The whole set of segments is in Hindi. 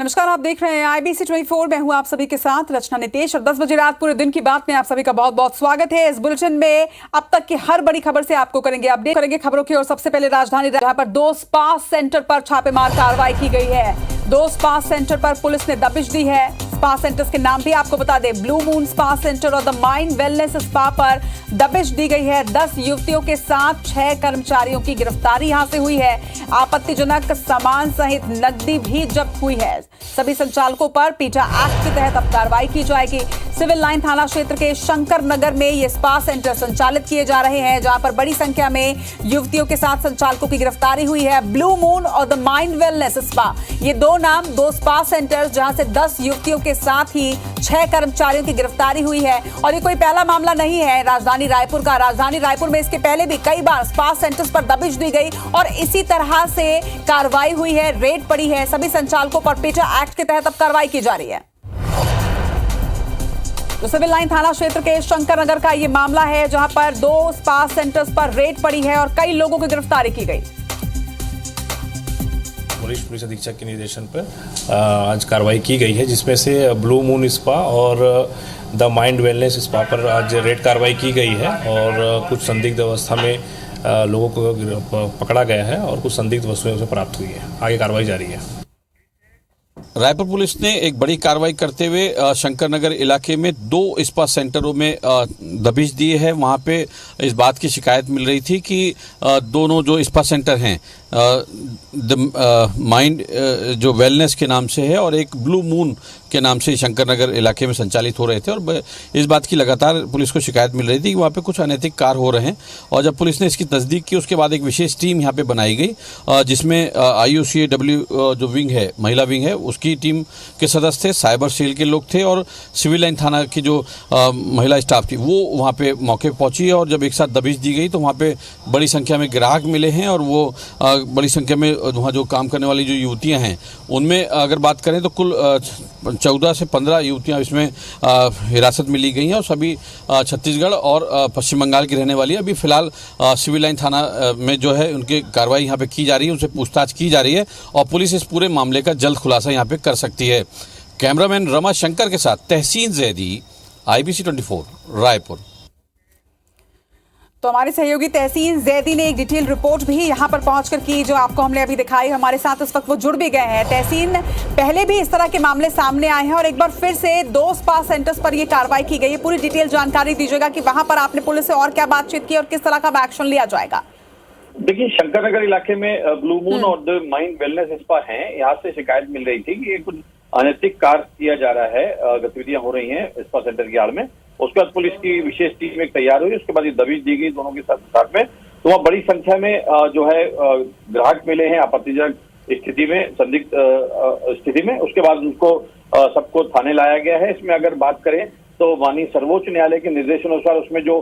नमस्कार, आप देख रहे हैं IBC 24। मैं हूं आप सभी के साथ रचना नितेश और 10 बजे रात पूरे दिन की बात में आप सभी का बहुत बहुत स्वागत है। इस बुलेटिन में अब तक की हर बड़ी खबर से आपको अपडेट करेंगे खबरों की। और सबसे पहले राजधानी जहां पर 2 स्पा सेंटर पर छापेमार कार्रवाई की गई है। 2 स्पा सेंटर पर पुलिस ने दबिश दी है। स्पा सेंटर्स के नाम भी आपको बता दें, ब्लू मून स्पा सेंटर और द माइंड वेलनेस स्पा पर दबिश दी गई है। 10 युवतियों के साथ 6 कर्मचारियों की गिरफ्तारी यहां से हुई है। आपत्तिजनक सामान सहित नकदी भी जब्त हुई है। सभी संचालकों पर पीटा एक्ट के तहत अब कार्रवाई की जाएगी। सिविल लाइन थाना क्षेत्र के शंकर नगर में ये स्पा सेंटर संचालित किए जा रहे हैं, जहां पर बड़ी संख्या में युवतियों के साथ संचालकों की गिरफ्तारी हुई है। ब्लू मून और द माइंड वेलनेस स्पा, ये 2 नाम 2 स्पा सेंटर जहां से 10 युवतियों के साथ ही 6 कर्मचारियों की गिरफ्तारी हुई है। और ये कोई पहला मामला नहीं है राजधानी रायपुर का। राजधानी रायपुर में इसके पहले भी कई बार स्पा सेंटर्स पर दबिश दी गई और इसी तरह से कार्रवाई हुई है, रेड पड़ी है। सभी संचालकों पर पीटा एक्ट के तहत अब कार्रवाई की जा रही है। तो सिविल लाइन थाना क्षेत्र के शंकर नगर का ये मामला है, जहां पर 2 स्पा सेंटर्स पर रेड पड़ी है और कई लोगों की गिरफ्तारी की गई। वरिष्ठ पुलिस अधीक्षक के निर्देशन पर आज कार्रवाई की गई है, जिसमें से ब्लू मून स्पा और द माइंड वेलनेस स्पा पर आज रेड कार्रवाई की गई है। और कुछ संदिग्ध अवस्था में लोगों को पकड़ा गया है और कुछ संदिग्ध वस्तुएं उसे प्राप्त हुई है। आगे कार्रवाई जारी है। रायपुर पुलिस ने एक बड़ी कार्रवाई करते हुए शंकर नगर इलाके में 2 स्पा सेंटरों में दबिश दिए है। वहां पे इस बात की शिकायत मिल रही थी कि दोनों जो स्पा सेंटर हैं, द माइंड जो वेलनेस के नाम से है और एक ब्लू मून के नाम से शंकर नगर इलाके में संचालित हो रहे थे। और इस बात की लगातार पुलिस को शिकायत मिल रही थी कि वहाँ पे कुछ अनैतिक कार्य हो रहे हैं। और जब पुलिस ने इसकी तस्दीक की, उसके बाद एक विशेष टीम यहाँ पे बनाई गई, जिसमें IUCAW जो विंग है, महिला विंग है, उसकी टीम के सदस्य थे, साइबर सेल के लोग थे और सिविल लाइन थाना की जो महिला स्टाफ थी वो वहाँ पे मौके पर पहुंची। और जब एक साथ दबिश दी गई तो वहाँ पे बड़ी संख्या में ग्राहक मिले हैं और वो बड़ी संख्या में वहाँ जो काम करने वाली जो युवतियाँ हैं, उनमें अगर बात करें तो कुल 14 से 15 युवतियां इसमें हिरासत में ली गई हैं और सभी छत्तीसगढ़ और पश्चिम बंगाल की रहने वाली है। अभी फिलहाल सिविल लाइन थाना में जो है उनकी कार्रवाई यहाँ पे की जा रही है, उनसे पूछताछ की जा रही है और पुलिस इस पूरे मामले का जल्द खुलासा यहाँ पे कर सकती है। कैमरामैन रमा शंकर के साथ तहसीन जैदी, IBC 24 रायपुर। तो हमारे सहयोगी तहसीन जैदी ने एक डिटेल रिपोर्ट भी यहां पर पहुंचकर की, जो आपको हमने अभी दिखाई। हमारे साथ इस वक्त वो जुड़ भी गए हैं। तहसीन, पहले भी इस तरह के मामले सामने आए हैं और एक बार फिर से 2 स्पा सेंटर्स पर ये कार्रवाई की गई है। पूरी डिटेल जानकारी दीजिएगा कि वहां पर आपने पुलिस से और क्या बातचीत की और किस तरह का एक्शन लिया जाएगा। देखिए, शंकर नगर इलाके में ब्लू मून और द माइंड वेलनेस स्पा है, यहाँ से शिकायत मिल रही थी कि कुछ अनैतिक कार्य किया जा रहा है, गतिविधियां हो रही हैं स्पा सेंटर की आड़ में। उसके बाद पुलिस की विशेष टीम एक तैयार हुई, उसके बाद ये दबिश दी गई दोनों के साथ में। तो वहाँ बड़ी संख्या में जो है ग्राहक मिले हैं आपत्तिजनक स्थिति में, संदिग्ध स्थिति में। उसके बाद उनको सबको थाने लाया गया है। इसमें अगर बात करें तो माननीय सर्वोच्च न्यायालय के निर्देशानुसार उसमें जो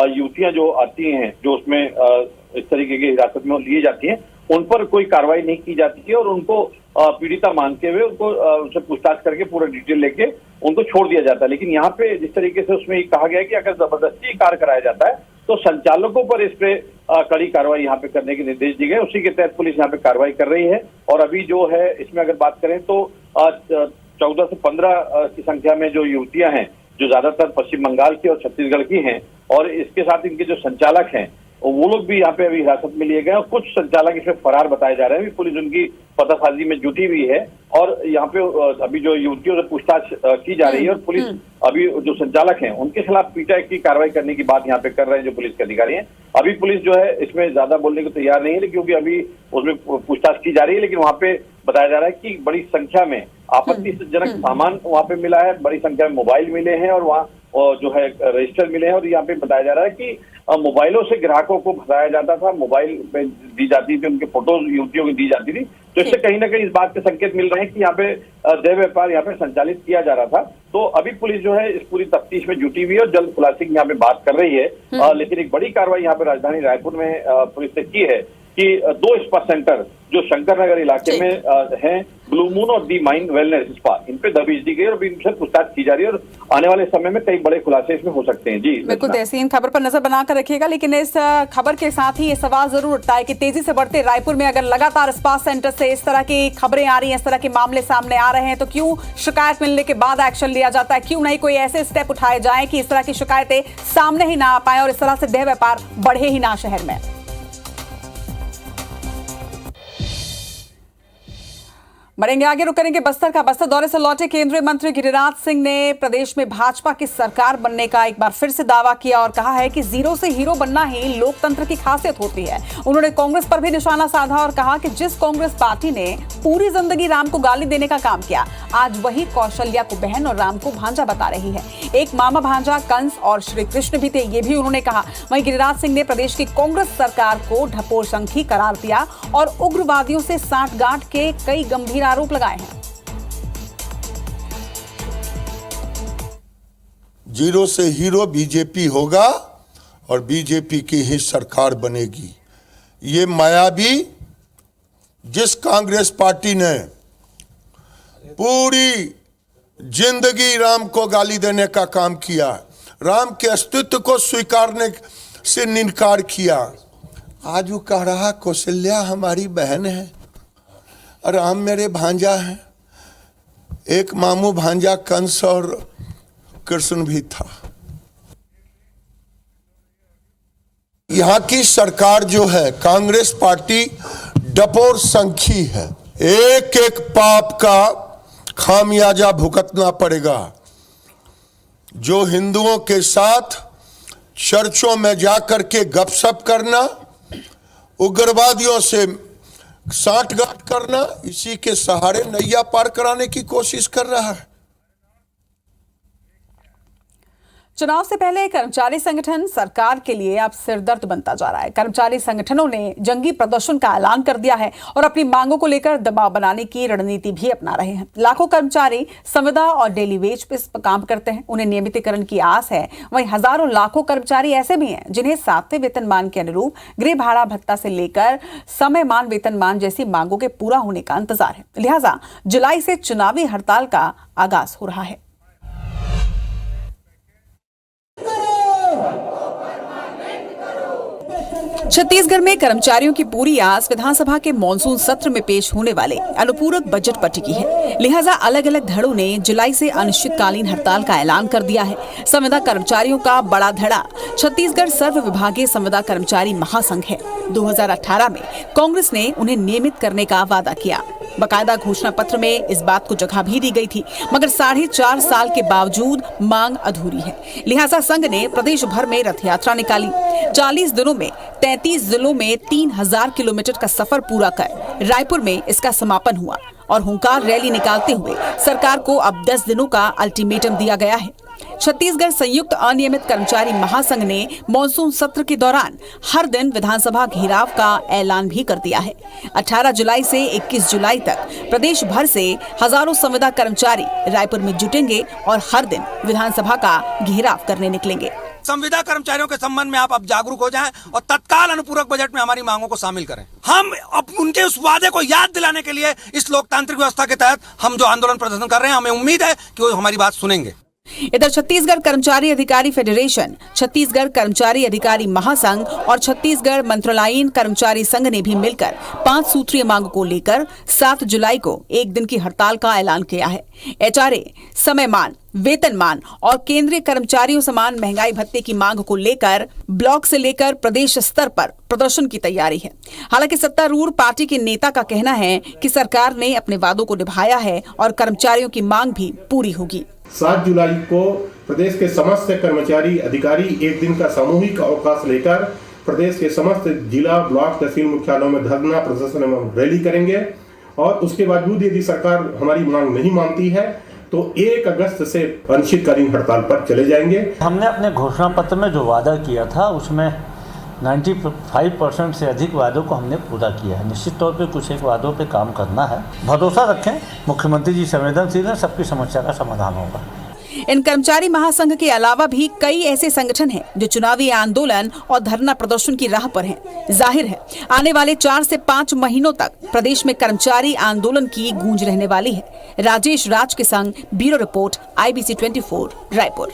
युवतियां जो आती हैं, जो उसमें इस तरीके की हिरासत में लिए जाती हैं, उन पर कोई कार्रवाई नहीं की जाती है और उनको पीड़िता मानते हुए उनको उनसे पूछताछ करके पूरा डिटेल लेके उनको छोड़ दिया जाता है। लेकिन यहाँ पे जिस तरीके से उसमें कहा गया है कि अगर जबरदस्ती कार्य कराया जाता है तो संचालकों पर इस पे कड़ी कार्रवाई यहाँ पे करने के निर्देश दिए गए। उसी के तहत पुलिस यहाँ पे कार्रवाई कर रही है। और अभी जो है इसमें अगर बात करें तो 14 से 15 की संख्या में जो युवतियां हैं, जो ज्यादातर पश्चिम बंगाल की और छत्तीसगढ़ की हैं, और इसके साथ इनके जो संचालक हैं वो लोग भी यहाँ पे अभी हिरासत में लिए गए और कुछ संचालक इसमें फरार बताए जा रहे हैं। पुलिस उनकी पतासाजी में जुटी हुई है और यहाँ पे अभी जो युवतियों से पूछताछ की जा रही है और पुलिस अभी जो संचालक हैं उनके खिलाफ पीटा की कार्रवाई करने की बात यहाँ पे कर रहे हैं जो पुलिस के अधिकारी हैं। अभी पुलिस जो है इसमें ज्यादा बोलने को तैयार नहीं है, क्योंकि अभी उसमें पूछताछ की जा रही है। लेकिन वहाँ पे बताया जा रहा है कि बड़ी संख्या में आपत्तिजनक सामान वहाँ पे मिला है, बड़ी संख्या में मोबाइल मिले हैं और वहाँ जो है रजिस्टर मिले हैं। और यहाँ पे बताया जा रहा है कि मोबाइलों से ग्राहकों को फंसाया जाता था, मोबाइल में दी जाती थी, उनके फोटोज युवतियों की दी जाती थी। तो इससे कहीं ना कहीं इस बात के संकेत मिल रहे हैं कि यहाँ पे देह व्यापार यहाँ पे संचालित किया जा रहा था। तो अभी पुलिस जो है इस पूरी तफ्तीश में जुटी हुई है और जल्द खुलासे की यहाँ पे बात कर रही है। लेकिन एक बड़ी कार्रवाई यहाँ पे राजधानी रायपुर में पुलिस ने की है कि 2 स्पा सेंटर जो शंकर नगर इलाके में हैं, ब्लू मून और दी माइंड वेलनेस स्पा, इन पे दबिश दी गई और इनसे पूछताछ की जा रही है और आने वाले समय में कई बड़े खुलासे इसमें हो सकते हैं। जी बिल्कुल तहसीन, खबर पर नजर बनाकर रखिएगा। लेकिन इस खबर के साथ ही ये सवाल जरूर उठता है कि तेजी से बढ़ते रायपुर में अगर लगातार स्पा सेंटर से इस तरह की खबरें आ रही हैं, इस तरह के मामले सामने आ रहे हैं, तो क्यों शिकायत मिलने के बाद एक्शन लिया जाता है? क्यों नहीं कोई ऐसे स्टेप उठाए जाए कि इस तरह की शिकायतें सामने ही ना आ पाए और इस तरह से देह व्यापार बढ़े ही ना शहर में? बढ़ेंगे आगे, रुक करेंगे बस्तर का। बस्तर दौरे से लौटे केंद्रीय मंत्री गिरिराज सिंह ने प्रदेश में भाजपा की सरकार बनने का एक बार फिर से दावा किया और कहा है कि जीरो से हीरो बनना ही लोकतंत्र की खासियत होती है। उन्होंने कांग्रेस पर भी निशाना साधा और कहा कि जिस कांग्रेस पार्टी ने पूरी जिंदगी राम को गाली देने का काम किया, आज वही कौशल्या को बहन और राम को भांजा बता रही है। एक मामा भांजा कंस और श्री कृष्ण भी थे, ये भी उन्होंने कहा। वहीं गिरिराज सिंह ने प्रदेश की कांग्रेस सरकार को ढपोरशंखी करार दिया और उग्रवादियों से साठगांठ के कई गंभीर आरोप लगाए हैं। जीरो से हीरो बीजेपी होगा और बीजेपी की ही सरकार बनेगी। ये मायावी, जिस कांग्रेस पार्टी ने पूरी जिंदगी राम को गाली देने का काम किया, राम के अस्तित्व को स्वीकारने से इनकार किया, आज वो कह रहा कौशल्या हमारी बहन है, राम मेरे भांजा है। एक मामू भांजा कंस और कृष्ण भी था। यहाँ की सरकार जो है, कांग्रेस पार्टी डपोर संखी है। एक एक पाप का खामियाजा भुगतना पड़ेगा। जो हिंदुओं के साथ चर्चों में जाकर के गपशप करना, उग्रवादियों से साठगांठ करना, इसी के सहारे नैया पार कराने की कोशिश कर रहा है। चुनाव से पहले कर्मचारी संगठन सरकार के लिए अब सिरदर्द बनता जा रहा है। कर्मचारी संगठनों ने जंगी प्रदर्शन का ऐलान कर दिया है और अपनी मांगों को लेकर दबाव बनाने की रणनीति भी अपना रहे हैं। लाखों कर्मचारी संविदा और डेली वेज पे काम करते हैं, उन्हें नियमितीकरण की आस है। वहीं हजारों लाखों कर्मचारी ऐसे भी हैं जिन्हें 7वें वेतनमान के अनुरूप गृह भाड़ा भत्ता से लेकर समयमान वेतनमान जैसी मांगों के पूरा होने का इंतजार है। लिहाजा जुलाई से चुनावी हड़ताल का आगाज हो रहा है। छत्तीसगढ़ में कर्मचारियों की पूरी आस विधानसभा के मॉनसून सत्र में पेश होने वाले अनुपूरक बजट पर टिकी है। लिहाजा अलग अलग धड़ों ने जुलाई से अनिश्चितकालीन हड़ताल का ऐलान कर दिया है। संविदा कर्मचारियों का बड़ा धड़ा छत्तीसगढ़ सर्व विभागीय संविदा कर्मचारी महासंघ है। 2018 में कांग्रेस ने उन्हें नियमित करने का वादा किया। बकायदा घोषणा पत्र में इस बात को जगह भी दी गई थी, मगर 4.5 साल के बावजूद मांग अधूरी है। लिहाजा संघ ने प्रदेश भर में रथ यात्रा निकाली। 40 दिनों में 33 जिलों में 3000 किलोमीटर का सफर पूरा कर रायपुर में इसका समापन हुआ और हुंकार रैली निकालते हुए सरकार को अब 10 दिनों का अल्टीमेटम दिया गया है। छत्तीसगढ़ संयुक्त अनियमित कर्मचारी महासंघ ने मॉनसून सत्र के दौरान हर दिन विधानसभा घेराव का ऐलान भी कर दिया है। 18 जुलाई से 21 जुलाई तक प्रदेश भर से हजारों संविदा कर्मचारी रायपुर में जुटेंगे और हर दिन विधानसभा का घेराव करने निकलेंगे। संविदा कर्मचारियों के संबंध में आप अब जागरूक हो जाएं और तत्काल अनुपूरक बजट में हमारी मांगों को शामिल करें। हम अब उनके उस वादे को याद दिलाने के लिए इस लोकतांत्रिक व्यवस्था के तहत हम जो आंदोलन प्रदर्शन कर रहे हैं, हमें उम्मीद है कि वो हमारी बात सुनेंगे। इधर छत्तीसगढ़ कर्मचारी अधिकारी फेडरेशन, छत्तीसगढ़ कर्मचारी अधिकारी महासंघ और छत्तीसगढ़ मंत्रालयीन कर्मचारी संघ ने भी मिलकर 5 सूत्रीय मांग को लेकर 7 जुलाई को एक दिन की हड़ताल का ऐलान किया है। एचआरए, समयमान, वेतनमान और केंद्रीय कर्मचारियों समान महंगाई भत्ते की मांग को लेकर ब्लॉक से लेकर प्रदेश स्तर पर प्रदर्शन की तैयारी है। हालांकि सत्तारूढ़ पार्टी के नेता का कहना है कि सरकार ने अपने वादों को निभाया है और कर्मचारियों की मांग भी पूरी होगी। 7 जुलाई को प्रदेश के समस्त कर्मचारी अधिकारी एक दिन का सामूहिक अवकाश लेकर प्रदेश के समस्त जिला, ब्लॉक, तहसील मुख्यालयों में धरना प्रदर्शन एवं रैली करेंगे और उसके बावजूद यदि सरकार हमारी मांग नहीं मानती है तो 1 अगस्त से अनिश्चितकालीन हड़ताल पर चले जाएंगे। हमने अपने घोषणा पत्र में जो वादा किया था उसमें 95% से अधिक वादों को हमने पूरा किया है। निश्चित तौर पे कुछ एक वादों पे काम करना है। भरोसा रखें, मुख्यमंत्री जी संवेदनशील हैं, सबकी समस्या का समाधान होगा। इन कर्मचारी महासंघ के अलावा भी कई ऐसे संगठन हैं जो चुनावी आंदोलन और धरना प्रदर्शन की राह पर हैं। जाहिर है आने वाले 4 से 5 महीनों तक प्रदेश में कर्मचारी आंदोलन की गूंज रहने वाली है। राजेश राज के संग ब्यूरो रिपोर्ट IBC 24 रायपुर।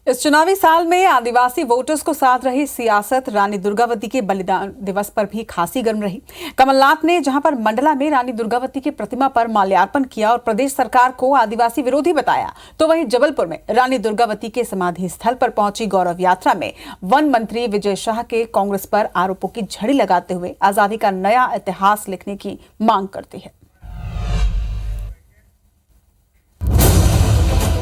इस चुनावी साल में आदिवासी वोटर्स को साथ रही सियासत रानी दुर्गावती के बलिदान दिवस पर भी खासी गर्म रही। कमलनाथ ने जहां पर मंडला में रानी दुर्गावती की प्रतिमा पर माल्यार्पण किया और प्रदेश सरकार को आदिवासी विरोधी बताया, तो वहीं जबलपुर में रानी दुर्गावती के समाधि स्थल पर पहुंची गौरव यात्रा में वन मंत्री विजय शाह के कांग्रेस पर आरोपों की झड़ी लगाते हुए आजादी का नया इतिहास लिखने की मांग करती है।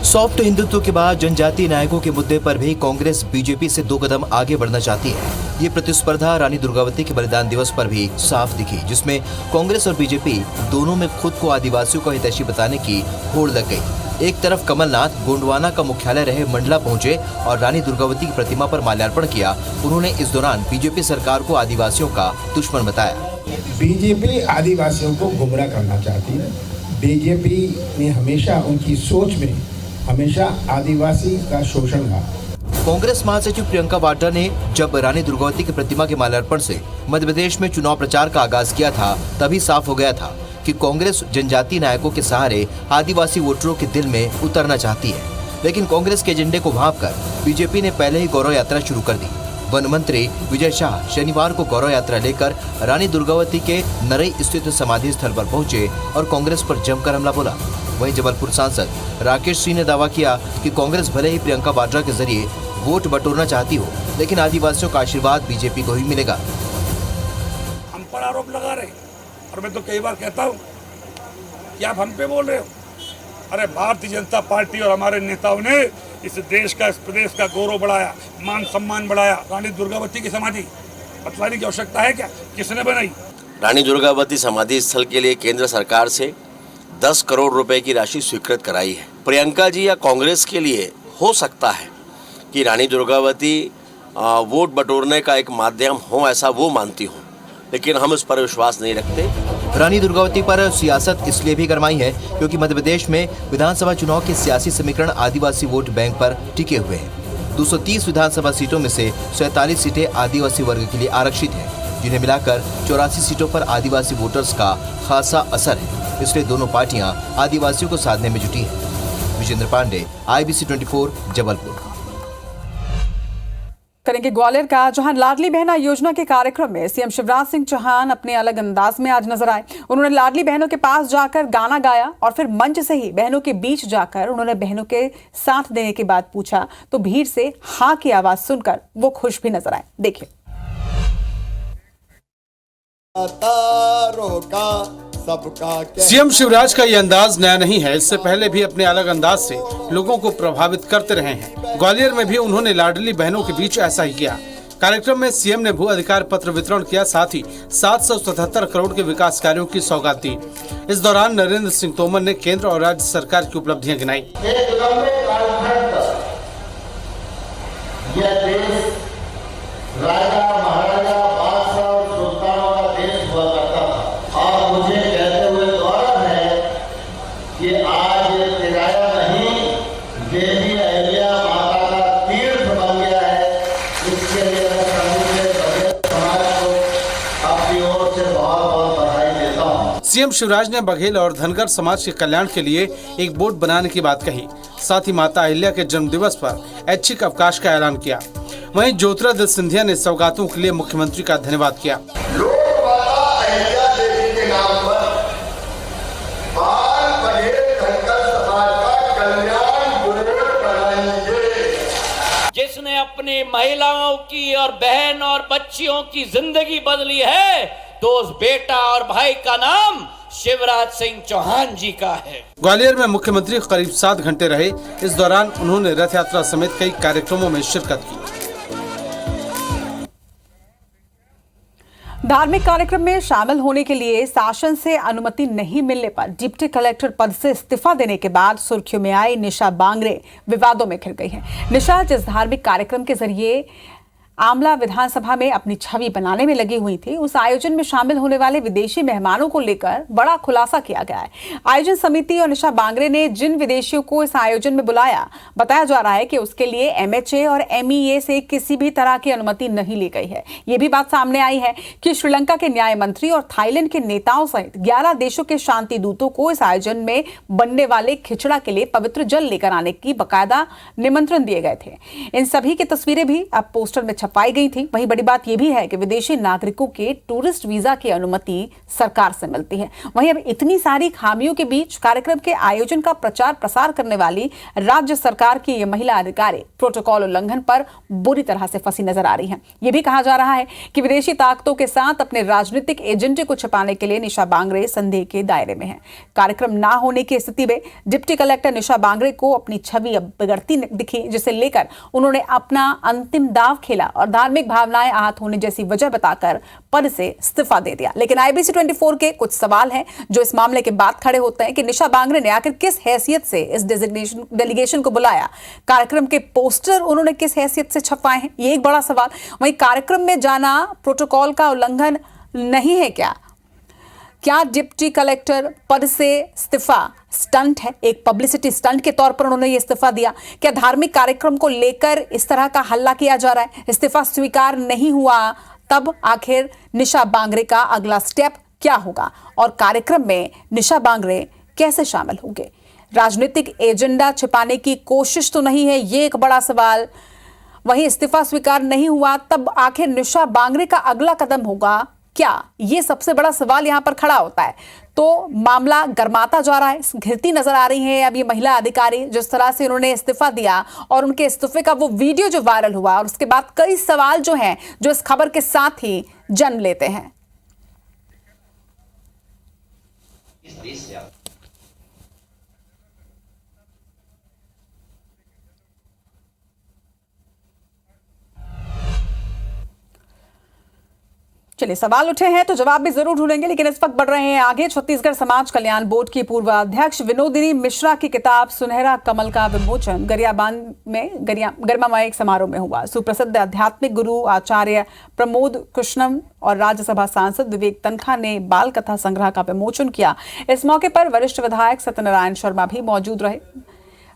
सॉफ्ट हिंदुत्व के बाद जनजातीय नायकों के मुद्दे पर भी कांग्रेस बीजेपी से 2 कदम आगे बढ़ना चाहती है। ये प्रतिस्पर्धा रानी दुर्गावती के बलिदान दिवस पर भी साफ दिखी, जिसमें कांग्रेस और बीजेपी दोनों में खुद को आदिवासियों का हितैषी बताने की होड़ लग गई। एक तरफ कमलनाथ गोंडवाना का मुख्यालय रहे मंडला पहुंचे और रानी दुर्गावती की प्रतिमा पर माल्यार्पण किया। उन्होंने इस दौरान बीजेपी सरकार को आदिवासियों का दुश्मन बताया। बीजेपी आदिवासियों को गुमराह करना चाहती है। बीजेपी ने हमेशा उनकी सोच में हमेशा आदिवासी का शोषण था। कांग्रेस महासचिव प्रियंका वाड्रा ने जब रानी दुर्गावती की प्रतिमा के माल्यार्पण से मध्य प्रदेश में चुनाव प्रचार का आगाज किया था, तभी साफ हो गया था कि कांग्रेस जनजातीय नायकों के सहारे आदिवासी वोटरों के दिल में उतरना चाहती है। लेकिन कांग्रेस के एजेंडे को भांपकर बीजेपी ने पहले ही गौरव यात्रा शुरू कर दी। वन मंत्री विजय शाह शनिवार को गौरव यात्रा लेकर रानी दुर्गावती के नरई स्थित समाधि स्थल पर पहुंचे और कांग्रेस पर जमकर हमला बोला। वहीं जबलपुर सांसद राकेश सिंह ने दावा किया कि कांग्रेस भले ही प्रियंका वाड्रा के जरिए वोट बटोरना चाहती हो, लेकिन आदिवासियों का आशीर्वाद बीजेपी को ही मिलेगा। हम पर आरोप लगा रहे और मैं तो कई बार कहता हूँ कि आप हम पे बोल रहे हो। अरे भारतीय जनता पार्टी और हमारे नेताओं ने इस देश का, इस प्रदेश का गौरव बढ़ाया, मान सम्मान बढ़ाया। रानी दुर्गावती की समाधि बतलाने की आवश्यकता है क्या? किसने बनाई? रानी दुर्गावती समाधि स्थल के लिए केंद्र सरकार से 10 करोड़ रुपए की राशि स्वीकृत कराई है। प्रियंका जी या कांग्रेस के लिए हो सकता है कि रानी दुर्गावती वोट बटोरने का एक माध्यम हो, ऐसा वो मानती हूँ, लेकिन हम इस पर विश्वास नहीं रखते। रानी दुर्गावती पर सियासत इसलिए भी गरमाई है क्योंकि मध्य प्रदेश में विधानसभा चुनाव के सियासी समीकरण आदिवासी वोट बैंक पर टिके हुए हैं। 230 विधानसभा सीटों में से 47 सीटें आदिवासी वर्ग के लिए आरक्षित हैं, जिन्हें मिलाकर 84 सीटों पर आदिवासी वोटर्स का खासा असर है। इसलिए दोनों पार्टियां आदिवासियों को साधने में जुटी है। विजेंद्र पांडे, IBC 24 जबलपुर। करेंगे ग्वालियर का, जहां लाडली बहना योजना के कार्यक्रम में सीएम शिवराज सिंह चौहान अपने अलग अंदाज में आज नजर आए। उन्होंने लाडली बहनों के पास जाकर गाना गाया और फिर मंच से ही बहनों के बीच जाकर उन्होंने बहनों के साथ देने की बात पूछा, तो भीड़ से हाँ की आवाज सुनकर वो खुश भी नजर आए। देखिए। सीएम शिवराज का ये अंदाज नया नहीं है। इससे पहले भी अपने अलग अंदाज से लोगों को प्रभावित करते रहे हैं। ग्वालियर में भी उन्होंने लाडली बहनों के बीच ऐसा ही किया। कार्यक्रम में सीएम ने भू अधिकार पत्र वितरण किया, साथ ही 777 करोड़ के विकास कार्यों की सौगात दी। इस दौरान नरेंद्र सिंह तोमर ने केंद्र और राज्य सरकार की उपलब्धियां गिनाई। सीएम शिवराज ने बघेल और धनगर समाज के कल्याण के लिए एक बोर्ड बनाने की बात कही। साथ ही माता अहिल्या के जन्म दिवस पर ऐच्छिक अवकाश का ऐलान किया। वहीं ज्योतिरादित्य सिंधिया ने सौगातों के लिए मुख्यमंत्री का धन्यवाद किया। जिसने अपनी महिलाओं की और बहन और बच्चियों की जिंदगी बदली है, तो उस बेटा और भाई का नाम शिवराज सिंह चौहान जी का है। ग्वालियर में मुख्यमंत्री करीब 7 घंटे रहे। इस दौरान उन्होंने रथ यात्रा समेत कई कार्यक्रमों में शिरकत की। धार्मिक कार्यक्रम में शामिल होने के लिए शासन से अनुमति नहीं मिलने पर डिप्टी कलेक्टर पद से इस्तीफा देने के बाद सुर्खियों में आई निशा बांगरे विवादों में घिर गई हैं। निशा जिस धार्मिक कार्यक्रम के जरिए आमला विधानसभा में अपनी छवि बनाने में लगी हुई थी, उस आयोजन में शामिल होने वाले विदेशी मेहमानों को लेकर बड़ा खुलासा किया गया है। आयोजन समिति और निशा बांगरे ने जिन विदेशियों को इस आयोजन में बुलाया, बताया जा रहा है कि उसके लिए MHA और MEA से किसी भी तरह की अनुमति नहीं ली गई है। ये भी बात सामने आई है कि श्रीलंका के न्याय मंत्री और थाईलैंड के नेताओं सहित 11 देशों के शांति दूतों को इस आयोजन में बनने वाले खिचड़ा के लिए पवित्र जल लेकर आने की बकायदा निमंत्रण दिए गए थे। इन सभी की तस्वीरें भी अब पोस्टर में छपाई गई थी। वहीं बड़ी बात यह भी है कि विदेशी नागरिकों के टूरिस्ट वीजा की अनुमति सरकार से मिलती है। वहीं अब इतनी सारी खामियों के बीच कार्यक्रम के आयोजन का प्रचार प्रसार करने वाली राज्य सरकार की यह महिला अधिकारी प्रोटोकॉल उल्लंघन पर बुरी तरह से फंसी नजर आ रही है। यह भी कहा जा रहा है कि विदेशी ताकतों के साथ अपने राजनीतिक एजेंडे को छिपाने के लिए निशा बांगरे संदेह के दायरे में है। कार्यक्रम ना होने की स्थिति में डिप्टी कलेक्टर निशा बांगरे को अपनी छवि अब बिगड़ती दिखी, जिसे लेकर उन्होंने अपना अंतिम दाव खेला और धार्मिक भावनाएं आहत होने जैसी वजह बताकर पद से इस्तीफा दे दिया। लेकिन IBC 24 के कुछ सवाल हैं जो इस मामले के बाद खड़े होते हैं कि निशा बांगरे ने आखिर किस हैसियत से इस डेलीगेशन को बुलाया, कार्यक्रम के पोस्टर उन्होंने किस हैसियत से छपवाए हैं, ये एक बड़ा सवाल। वहीं कार्यक्रम में जाना प्रोटोकॉल का उल्लंघन नहीं है क्या डिप्टी कलेक्टर पद से इस्तीफा स्टंट है, एक पब्लिसिटी स्टंट के तौर पर उन्होंने ये इस्तीफा दिया? क्या धार्मिक कार्यक्रम को लेकर इस तरह का हल्ला किया जा रहा है? इस्तीफा स्वीकार नहीं हुआ, तब आखिर निशा बांगरे का अगला स्टेप क्या होगा और कार्यक्रम में निशा बांगरे कैसे शामिल होंगे? राजनीतिक एजेंडा छिपाने की कोशिश तो नहीं है, ये एक बड़ा सवाल। वहीं इस्तीफा स्वीकार नहीं हुआ, तब आखिर निशा बांगरे का अगला कदम होगा क्या? ये सबसे बड़ा सवाल यहां पर खड़ा होता है। तो मामला गर्माता जा रहा है, घिरती नजर आ रही है अब ये महिला अधिकारी, जिस तरह से उन्होंने इस्तीफा दिया और उनके इस्तीफे का वो वीडियो जो वायरल हुआ, और उसके बाद कई सवाल जो हैं जो इस खबर के साथ ही जन्म लेते हैं। चलिए, सवाल उठे हैं तो जवाब भी जरूर ढूंढेंगे, लेकिन इस वक्त बढ़ रहे हैं आगे। छत्तीसगढ़ समाज कल्याण बोर्ड की पूर्व अध्यक्ष विनोदिनी मिश्रा की किताब सुनहरा कमल का विमोचन गरियाबंद में गरिमामय एक समारोह में हुआ। सुप्रसिद्ध आध्यात्मिक गुरु आचार्य प्रमोद कृष्णम और राज्यसभा सांसद विवेक तनखा ने बाल कथा संग्रह का विमोचन किया। इस मौके पर वरिष्ठ विधायक सत्यनारायण शर्मा भी मौजूद रहे।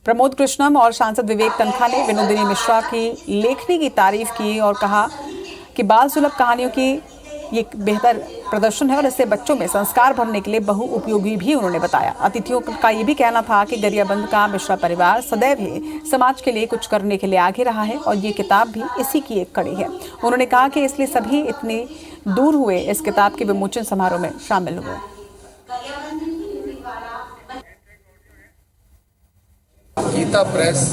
प्रमोद कृष्णम और सांसद विवेक तनखा ने विनोदिनी मिश्रा की लेखनी की तारीफ की और कहा कि बाल सुलभ कहानियों की ये बेहतर प्रदर्शन है और इससे बच्चों में संस्कार भरने के लिए बहुउपयोगी भी उन्होंने बताया। अतिथियों का ये भी कहना था कि गरियाबंद का मिश्रा परिवार सदैव ही समाज के लिए कुछ करने के लिए आगे रहा है और ये किताब भी इसी की एक कड़ी है। उन्होंने कहा कि इसलिए सभी इतने दूर हुए इस किताब के विमोचन समारोह में शामिल हुए। गीता प्रेस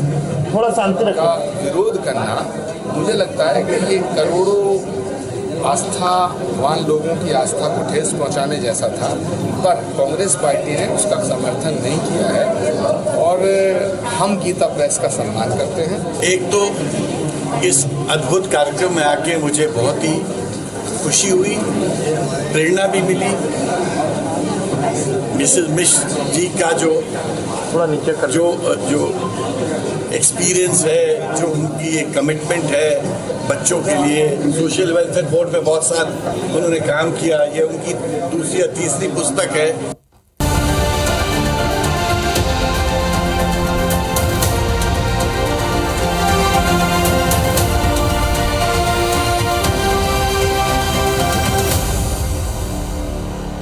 थोड़ा शांति का विरोध करना, मुझे लगता है कि ये करोड़ों आस्थावान लोगों की आस्था को ठेस पहुंचाने जैसा था, पर कांग्रेस पार्टी ने उसका समर्थन नहीं किया है और हम गीता प्रेस का सम्मान करते हैं। एक तो इस अद्भुत कार्यक्रम में आके मुझे बहुत ही खुशी हुई, प्रेरणा भी मिली। मिसेस मिश्र जी का जो एक्सपीरियंस है, जो उनकी एक कमिटमेंट है बच्चों के लिए, सोशल वेलफेयर बोर्ड में बहुत साल उन्होंने काम किया, ये उनकी दूसरी या तीसरी पुस्तक है।